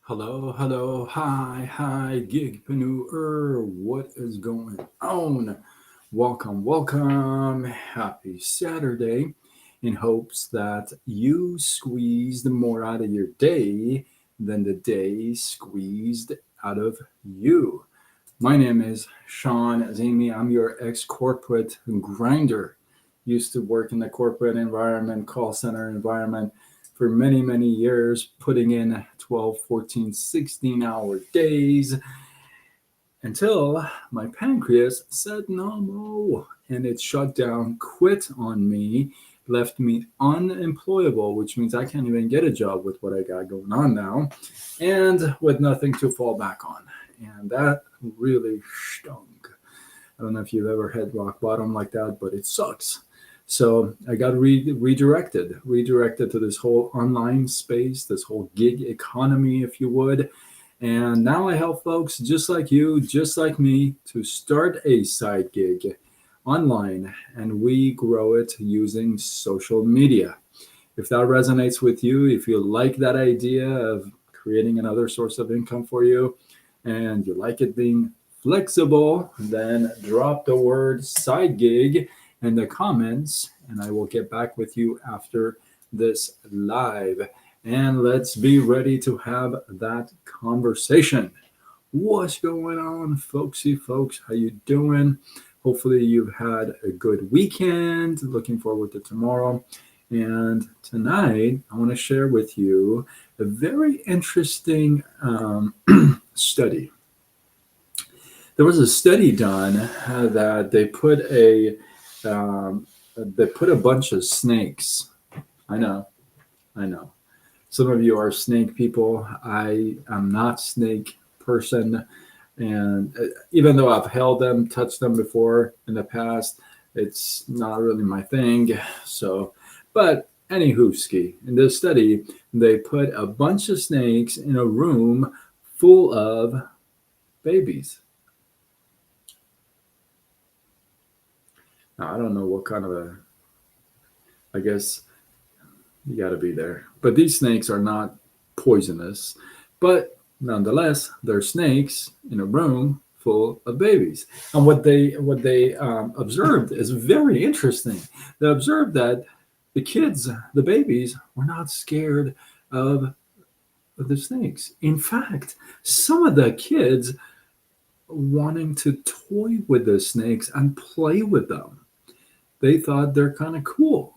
Hello, hello, hi, gigpreneur. What is going on? Welcome. Happy Saturday. In hopes that you squeezed more out of your day than the day squeezed out of you. My name is Sean Azimi. I'm your ex corporate grinder. Used to work in the corporate environment, call center environment for many years, putting in 12, 14, 16-hour days until my pancreas said no more and it shut down, quit on me, left me unemployable, which means I can't even get a job with what I got going on now and with nothing to fall back on. And that really stunk. I don't know if you've ever had rock bottom like that, but it sucks. So I got redirected to this whole online space, this whole gig economy, if you would. And now I help folks just like you, just like me, to start a side gig online, and we grow it using social media. If that resonates with you, if you like that idea of creating another source of income for you, and you like it being flexible, then drop the word side gig in the comments, and I will get back with you after this live. And let's be ready to have that conversation. What's going on, folksy folks? How you doing? Hopefully you've had a good weekend. Looking forward to tomorrow. And tonight, I want to share with you a very interesting study. There was a study done that they put a bunch of snakes. I know, I know. Some of you are snake people. I am not snake person, and even though I've held them, touched them before in the past, it's not really my thing. So, but anywho, ski. In this study, they put a bunch of snakes in a room full of babies. Now, I don't know what kind of a. I guess you got to be there. But these snakes are not poisonous, but nonetheless, they're snakes in a room full of babies. And what they observed is very interesting. They observed that the kids, the babies, were not scared of the snakes. In fact, some of the kids wanting to toy with the snakes and play with them. They thought they're kind of cool,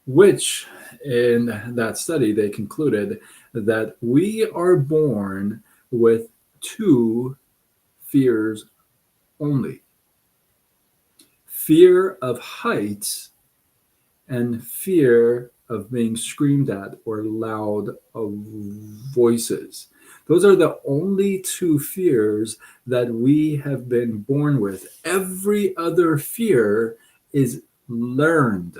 which in that study they concluded that we are born with two fears only: fear of heights and fear of being screamed at or loud voices. Those are the only two fears that we have been born with. Every other fear is learned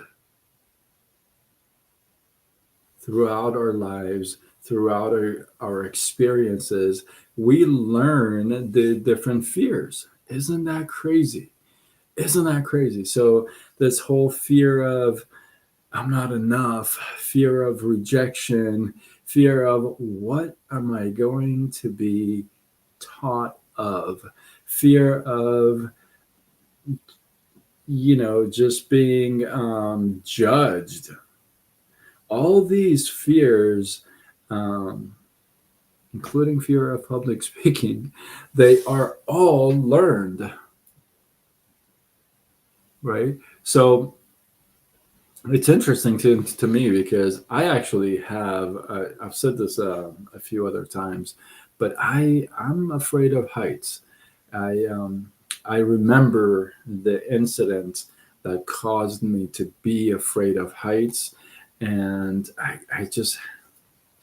throughout our lives, throughout our experiences. We learn the different fears. Isn't that crazy? Isn't that crazy? So, this whole fear of I'm not enough, fear of rejection, fear of what am I going to be taught of, fear of, just being judged. All these fears, um, including fear of public speaking, they are all learned, right? So it's interesting to me because I actually have, I've said this a few other times, but I'm afraid of heights. I remember the incident that caused me to be afraid of heights, and I just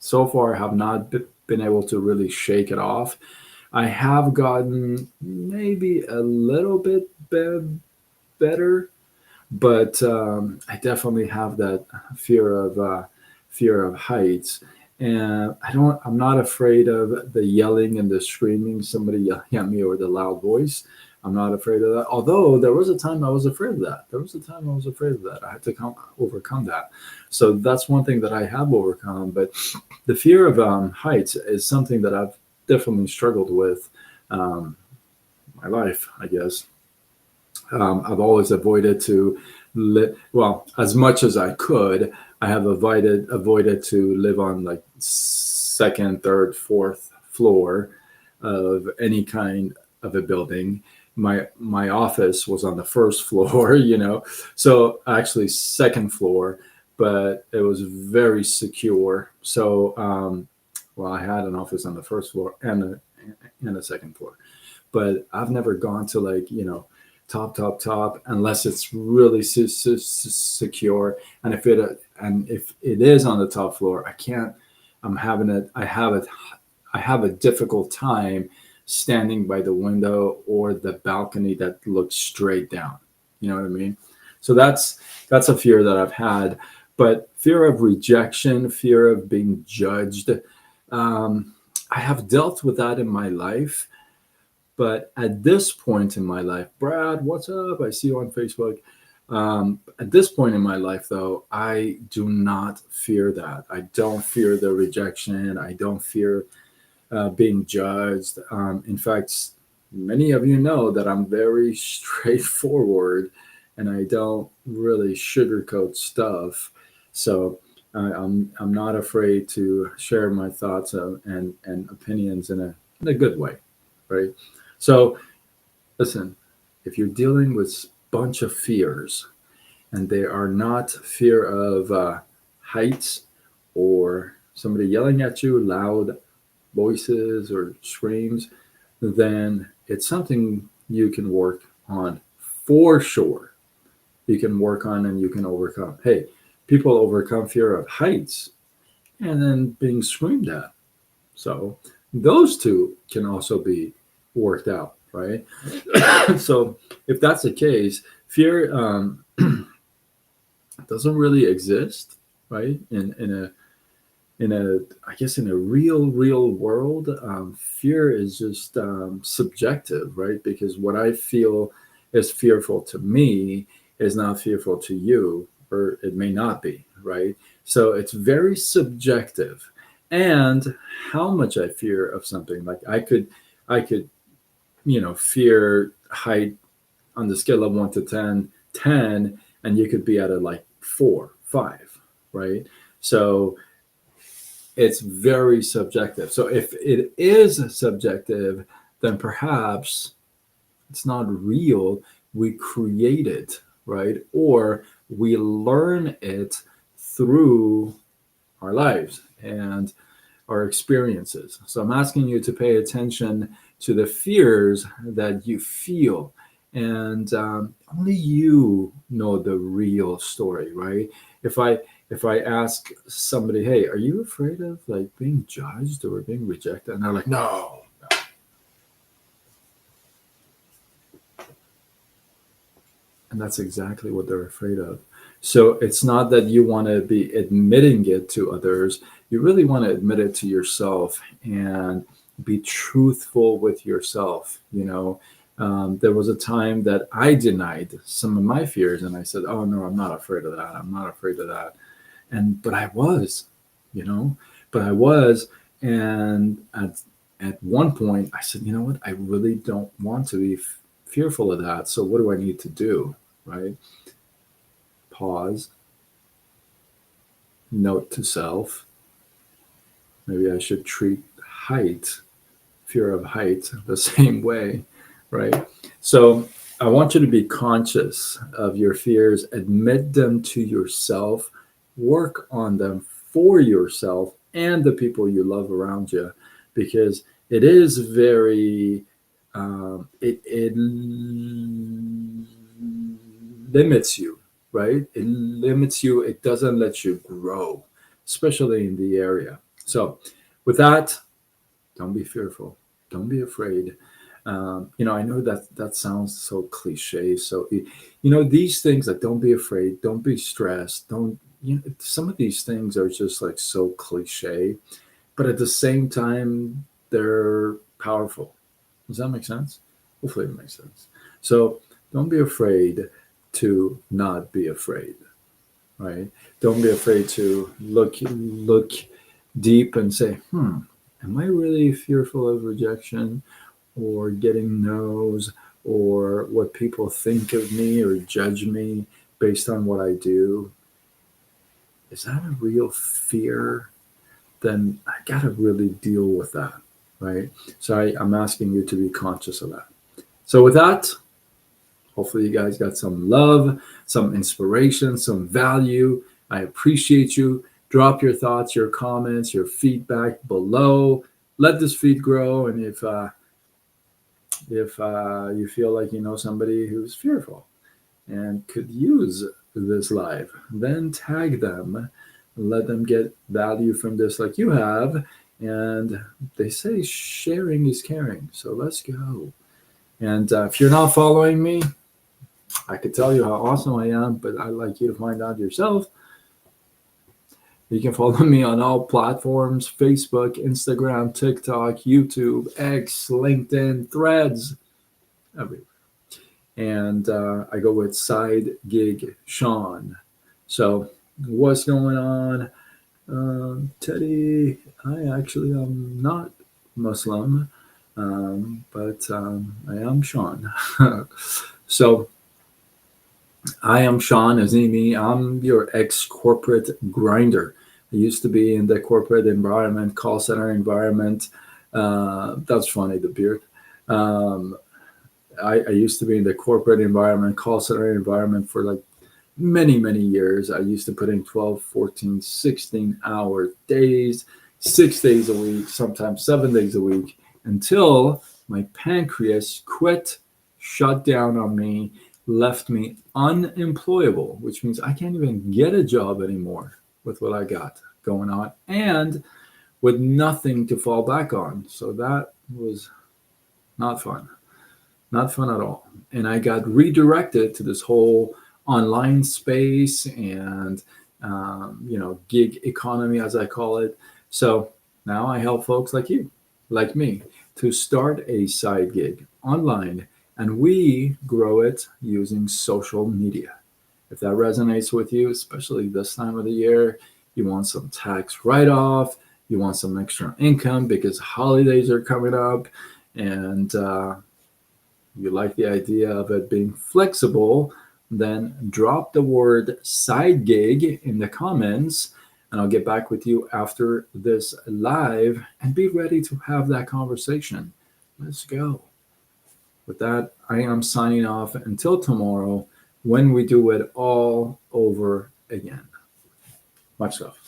so far have not been able to really shake it off. I have gotten maybe a little bit better, but I definitely have that fear of fear of heights. And I'm not afraid of the yelling and the screaming, somebody yelling at me, or the loud voice. I'm not afraid of that. Although there was a time I was afraid of that. There was a time I was afraid of that. I had to overcome that. So that's one thing that I have overcome. But the fear of heights is something that I've definitely struggled with um, my life, I guess. I've always avoided to well, as much as I could. I have avoided to live on like second, third, fourth floor of any kind of a building. My office was on the first floor, so actually second floor, but it was very secure. So, well, I had an office on the first floor and a second floor, but I've never gone to like top unless it's really secure. And if it is on the top floor, I can't. I'm having it. I have a difficult time standing by the window or the balcony that looks straight down. You know what I mean? So that's a fear that I've had. But fear of rejection, fear of being judged. Um, I have dealt with that in my life, but at this point in my life, Brad, what's up? I see you on Facebook. At this point in my life, though, I do not fear that. I don't fear the rejection. I don't fear being judged. In fact, many of you know that I'm very straightforward and I don't really sugarcoat stuff. So I'm not afraid to share my thoughts and opinions in a good way, right? So listen, if you're dealing with bunch of fears and they are not fear of heights or somebody yelling at you, loud voices or screams, then it's something you can work on for sure. You can work on and you can overcome. Hey, people overcome fear of heights and then being screamed at. So those two can also be worked out, right? So if that's the case, fear doesn't really exist, right? In a I guess in a real world, fear is just subjective, right? Because what I feel is fearful to me is not fearful to you, or it may not be, right? So it's very subjective. And how much I fear of something, like I could fear height on the scale of 1 to 10, 10, and you could be at a like 4, 5, right? So it's very subjective. So if it is subjective, then perhaps it's not real. We create it, right? Or we learn it through our lives and our experiences. So I'm asking you to pay attention to the fears that you feel. And only you know the real story, right? If I ask somebody, hey, are you afraid of like being judged or being rejected? And they're like, no. And that's exactly what they're afraid of. So it's not that you want to be admitting it to others. You really want to admit it to yourself and be truthful with yourself. There was a time that I denied some of my fears and I said, oh, no, I'm not afraid of that. I'm not afraid of that. But I was, you know, but I was. And at one point, I said, you know what? I really don't want to be fearful of that. So what do I need to do? Right? Pause, note to self. Maybe I should treat height, fear of height, the same way, right? So I want you to be conscious of your fears, admit them to yourself, work on them for yourself and the people you love around you, because it is very, it limits you, right? It limits you. It doesn't let you grow, especially in the area. So, with that, don't be fearful. Don't be afraid. I know that that sounds so cliche. So, these things like don't be afraid, don't be stressed, don't, some of these things are just like so cliche, but at the same time, they're powerful. Does that make sense? Hopefully it makes sense. So don't be afraid to not be afraid, right? Don't be afraid to look deep and say, am I really fearful of rejection or getting no's or what people think of me or judge me based on what I do? Is that a real fear? Then I got to really deal with that, right? So I'm asking you to be conscious of that. So with that, hopefully you guys got some love, some inspiration, some value. I appreciate you. Drop your thoughts, your comments, your feedback below. Let this feed grow. And if you feel like you know somebody who's fearful and could use this live, then tag them. Let them get value from this like you have. And they say sharing is caring. So let's go. And if you're not following me, I could tell you how awesome I am, but I'd like you to find out yourself. You can follow me on all platforms: Facebook, Instagram, TikTok, YouTube, X, LinkedIn, Threads, everywhere. And I go with Side Gig Sean. So, what's going on? Teddy, I actually am not Muslim, but I am Sean. So, I am Sean Azimi. I'm your ex-corporate grinder. I used to be in the corporate environment, call center environment. That's funny, the beard. Um, I used to be in the corporate environment, call center environment for like many, many years. I used to put in 12, 14, 16-hour days, 6 days a week, sometimes 7 days a week, until my pancreas quit, shut down on me, left me unemployable, which means I can't even get a job anymore with what I got going on and with nothing to fall back on. So that was not fun. Not fun at all. And I got redirected to this whole online space and, gig economy, as I call it. So now I help folks like you, like me, to start a side gig online, and we grow it using social media. If that resonates with you, especially this time of the year, you want some tax write off, you want some extra income because holidays are coming up, and you like the idea of it being flexible, then drop the word side gig in the comments and I'll get back with you after this live and be ready to have that conversation. Let's go. With that, I am signing off until tomorrow when we do it all over again. Much love.